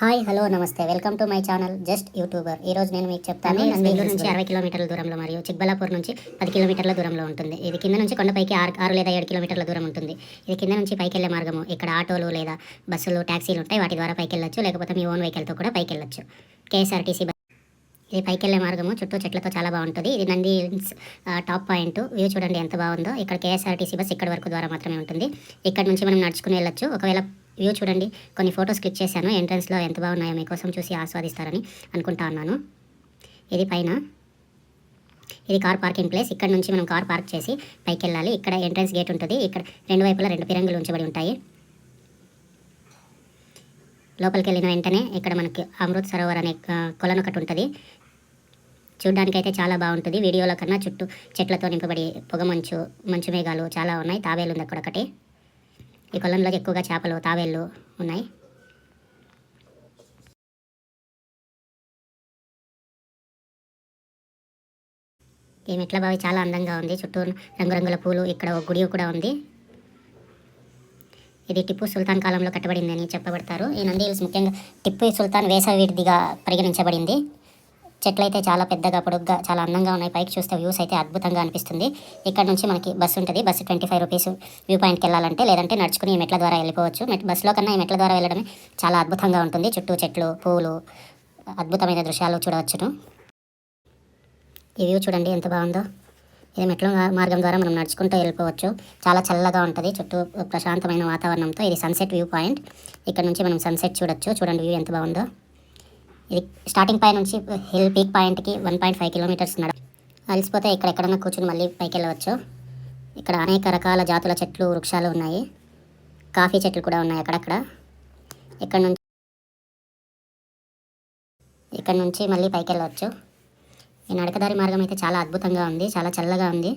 Hi hello నమస్తే welcome to my channel just YouTuber. ఈరోజు నేను మీకు చెప్తాను నెల్లూరు నుంచి 60 కిలోమీటర్ల దూరంలో మరియు చిక్బల్లాపూర్ నుంచి 10 కిలోమీటర్ల దూరంలో ఉంటుంది. ఇది కింద నుంచి కొండపైకి 6 లేదా 7 కిలోమీటర్ల దూరం ఉంటుంది. ఇది కింద నుంచి పైకి వెళ్ళే మార్గము. ఇక్కడ ఆటోలు లేదా బస్సులు ట్యాక్సీలు ఉంటాయి, వాటి ద్వారా పైకి వెళ్ళొచ్చు, లేకపోతే మీ ఓన్ వెహికల్తో కూడా పైకి వెళ్ళొచ్చు. కేఎస్ఆర్టీసీ ఇది పైకి వెళ్ళే మార్గము. చుట్టూ చెట్లతో చాలా బాగుంటుంది. ఇది నంది టాప్ పాయింట్. వ్యూ చూడండి ఎంత బాగుందో. ఇక్కడ కేఎస్ఆర్టీసీ బస్ ఇక్కడ వరకు ద్వారా మాత్రమే ఉంటుంది. ఇక్కడ నుంచి మనం నడుచుకుని వెళ్ళొచ్చు. ఒకవేళ వ్యూ చూడండి, కొన్ని ఫొటోస్ క్లిక్ చేశాను. ఎంట్రన్స్లో ఎంత బాగున్నాయో మీకోసం చూసి ఆస్వాదిస్తారని అనుకుంటా ఉన్నాను. ఇది పైన, ఇది కార్ పార్కింగ్ ప్లేస్. ఇక్కడ నుంచి మనం కార్ పార్క్ చేసి పైకి వెళ్ళాలి. ఇక్కడ ఎంట్రన్స్ గేట్ ఉంటుంది. ఇక్కడ రెండు వైపులా 2 పిరంగులు ఉంచబడి ఉంటాయి. లోపలికి వెళ్ళిన వెంటనే ఇక్కడ మనకి అమృత్ సరోవర్ అనే కొలను ఒకటి ఉంటుంది. చూడ్డానికైతే చాలా బాగుంటుంది. వీడియోలో కన్నా చుట్టూ చెట్లతో నింపబడి మంచు మేఘాలు చాలా ఉన్నాయి. తాబేలు ఉంది అక్కడొకటి. ఈ కొలంలో ఎక్కువగా చేపలు, తాబేళ్ళు ఉన్నాయి. ఈ మెట్ల బావి చాలా అందంగా ఉంది. చుట్టూ రంగురంగుల పూలు. ఇక్కడ ఒక గుడి కూడా ఉంది. ఇది టిప్పు సుల్తాన్ కాలంలో కట్టబడిందని చెప్పబడతారు. ఈ నంది హిల్స్ ముఖ్యంగా టిప్పు సుల్తాన్ వేసవి విడిదిగా పరిగణించబడింది. చెట్లు అయితే చాలా పెద్దగా, పొడుగ్గా, చాలా అందంగా ఉన్నాయి. పైకి చూస్తే వ్యూస్ అయితే అద్భుతంగా అనిపిస్తుంది. ఇక్కడ నుంచి మనకి బస్సు ఉంటుంది. బస్సు 25 రూపీస్ వ్యూ పాయింట్కి వెళ్ళాలంటే, లేదంటే నడుచుకుని ఈ మెట్ల ద్వారా వెళ్ళిపోవచ్చు. బస్సులో కన్నా ఈ మెట్ల ద్వారా వెళ్ళడమే చాలా అద్భుతంగా ఉంటుంది. చుట్టూ చెట్లు, పూలు, అద్భుతమైన దృశ్యాలు చూడవచ్చును. ఈ వ్యూ చూడండి ఎంత బాగుందో. ఇది మెట్ల మార్గం ద్వారా మనం నడుచుకుంటూ వెళ్ళిపోవచ్చు. చాలా చల్లగా ఉంటుంది. చుట్టూ ప్రశాంతమైన వాతావరణంతో. ఇది సన్సెట్ వ్యూ పాయింట్. ఇక్కడ నుంచి మనం సన్సెట్ చూడొచ్చు. చూడండి వ్యూ ఎంత బాగుందో. ఇది స్టార్టింగ్ పాయింట్ నుంచి హిల్ పీక్ పాయింట్కి 1.5 కిలోమీటర్స్ అలసిపోతే ఎక్కడెక్కడన్నా కూర్చుని మళ్ళీ పైకి వెళ్ళవచ్చు. ఇక్కడ అనేక రకాల జాతుల చెట్లు, వృక్షాలు ఉన్నాయి. కాఫీ చెట్లు కూడా ఉన్నాయి అక్కడక్కడ. ఇక్కడ నుంచి మళ్ళీ పైకి వెళ్ళవచ్చు. ఈ నడకదారి మార్గం అయితే చాలా అద్భుతంగా ఉంది. చాలా చల్లగా ఉంది.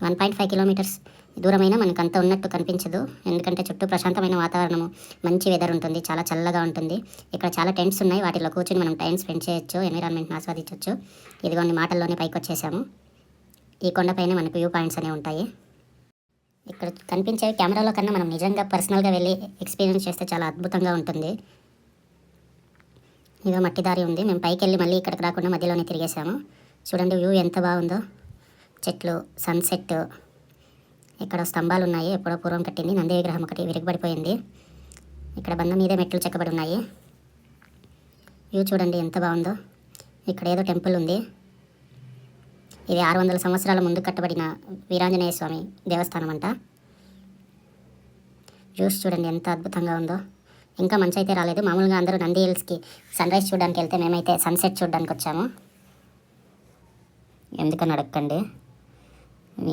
1.5 కిలోమీటర్స్ దూరమైనా మనకు అంత ఉన్నట్టు కనిపించదు. ఎందుకంటే చుట్టూ ప్రశాంతమైన వాతావరణము, మంచి వెదర్ ఉంటుంది. చాలా చల్లగా ఉంటుంది. ఇక్కడ చాలా టెంట్స్ ఉన్నాయి. వాటిలో కూర్చొని మనం టైం స్పెండ్ చేయొచ్చు, ఎన్విరాన్మెంట్ని ఆస్వాదించవచ్చు. ఇదిగోండి మాటల్లోనే పైకి వచ్చేసాము. ఈ కొండపైన మనకు వ్యూ పాయింట్స్ అనేవి ఉంటాయి. ఇక్కడ కనిపించే కెమెరాలో కన్నా మనం నిజంగా పర్సనల్గా వెళ్ళి ఎక్స్పీరియన్స్ చేస్తే చాలా అద్భుతంగా ఉంటుంది. ఇదో మట్టి దారి ఉంది. మేము పైకి వెళ్ళి మళ్ళీ ఇక్కడికి రాకుండా మధ్యలోనే తిరిగేసాము. చూడండి వ్యూ ఎంత బాగుందో. చెట్లు, సన్సెట్. ఇక్కడ స్తంభాలు ఉన్నాయి. ఎప్పుడో పూర్వం కట్టింది. నంది విగ్రహం ఒకటి విరిగిపడిపోయింది. ఇక్కడ బంధం మీదే మెట్లు చెక్కబడి ఉన్నాయి. వ్యూ చూడండి ఎంత బాగుందో. ఇక్కడ ఏదో టెంపుల్ ఉంది. ఇది 600 సంవత్సరాల ముందు కట్టబడిన వీరాంజనేయ స్వామి దేవస్థానం అంట. వ్యూస్ చూడండి ఎంత అద్భుతంగా ఉందో. ఇంకా మంచి అయితే రాలేదు. మామూలుగా అందరూ నంది హిల్స్కి సన్ రైజ్ చూడడానికి వెళ్తే, మేమైతే సన్సెట్ చూడడానికి వచ్చాము. ఎందుకని అడగండి.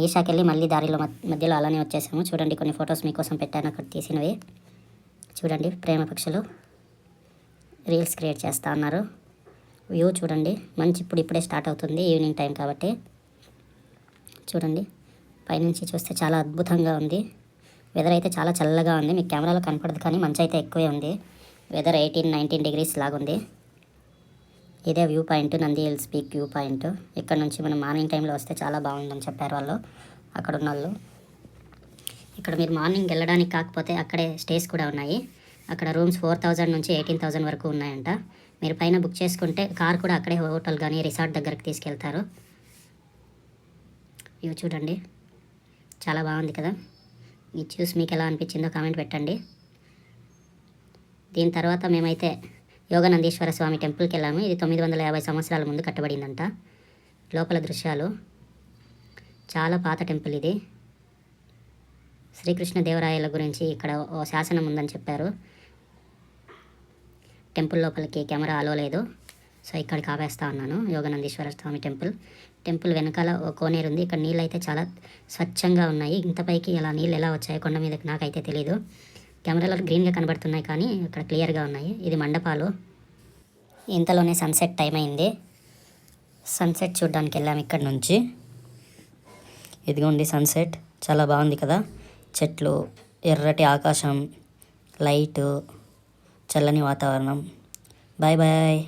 ఈషాకి వెళ్ళి మళ్ళీ దారిలో మధ్యలో అలానే వచ్చేసాము. చూడండి కొన్ని ఫొటోస్ మీకోసం పెట్టాను అక్కడ తీసినవి. చూడండి ప్రేమ పక్షులు రీల్స్ క్రియేట్ చేస్తూ ఉన్నారు. వ్యూ చూడండి. మంచి ఇప్పుడే స్టార్ట్ అవుతుంది, ఈవినింగ్ టైం కాబట్టి. చూడండి పైనుంచి చూస్తే చాలా అద్భుతంగా ఉంది. వెదర్ అయితే చాలా చల్లగా ఉంది. మీకు కెమెరాలో కనపడదు కానీ మంచి అయితే ఎక్కువే ఉంది. వెదర్ 18-19 డిగ్రీస్ లాగుంది. ఇదే view point, Nandi hills peak view point. ఇక్కడ నుంచి మనం మార్నింగ్ టైంలో వస్తే చాలా బాగుందని చెప్పారు వాళ్ళు, అక్కడ ఉన్న వాళ్ళు. ఇక్కడ మీరు మార్నింగ్ వెళ్ళడానికి కాకపోతే అక్కడే స్టేస్ కూడా ఉన్నాయి. అక్కడ రూమ్స్ 4,000 నుంచి 18,000 వరకు ఉన్నాయంట. మీరు పైన బుక్ చేసుకుంటే కార్ కూడా అక్కడే హోటల్ కానీ రిసార్ట్ దగ్గరికి తీసుకెళ్తారు. ఇవి చూడండి చాలా బాగుంది కదా. ఇది చూసి మీకు ఎలా అనిపించిందో కామెంట్ పెట్టండి. దీని తర్వాత మేమైతే యోగానందీశ్వర స్వామి టెంపుల్కి వెళ్ళాము. ఇది 950 సంవత్సరాల ముందు కట్టబడిందంట. లోపల దృశ్యాలు. చాలా పాత టెంపుల్ ఇది. శ్రీకృష్ణదేవరాయల గురించి ఇక్కడ ఓ శాసనం ఉందని చెప్పారు. టెంపుల్ లోపలికి కెమెరా అలో లేదు, సో ఇక్కడికి ఆపేస్తా ఉన్నాను. యోగానందీశ్వర స్వామి టెంపుల్ వెనకాల ఓ కోనేరు ఉంది. ఇక్కడ నీళ్ళు అయితే చాలా స్వచ్ఛంగా ఉన్నాయి. ఇంత పైకి ఇలా నీళ్ళు ఎలా వచ్చాయి కొండ మీదకి నాకైతే తెలీదు. కెమెరాలో గ్రీన్గా కనబడుతున్నాయి కానీ ఇక్కడ క్లియర్గా ఉన్నాయి. ఇది మండపాలు. ఇంతలోనే సన్సెట్ టైం అయింది. సన్సెట్ చూడడానికి వెళ్ళాము ఇక్కడ నుంచి. ఇదిగోండి సన్సెట్ చాలా బాగుంది కదా. చెట్లు, ఎర్రటి ఆకాశం, లైటు, చల్లని వాతావరణం. Bye bye.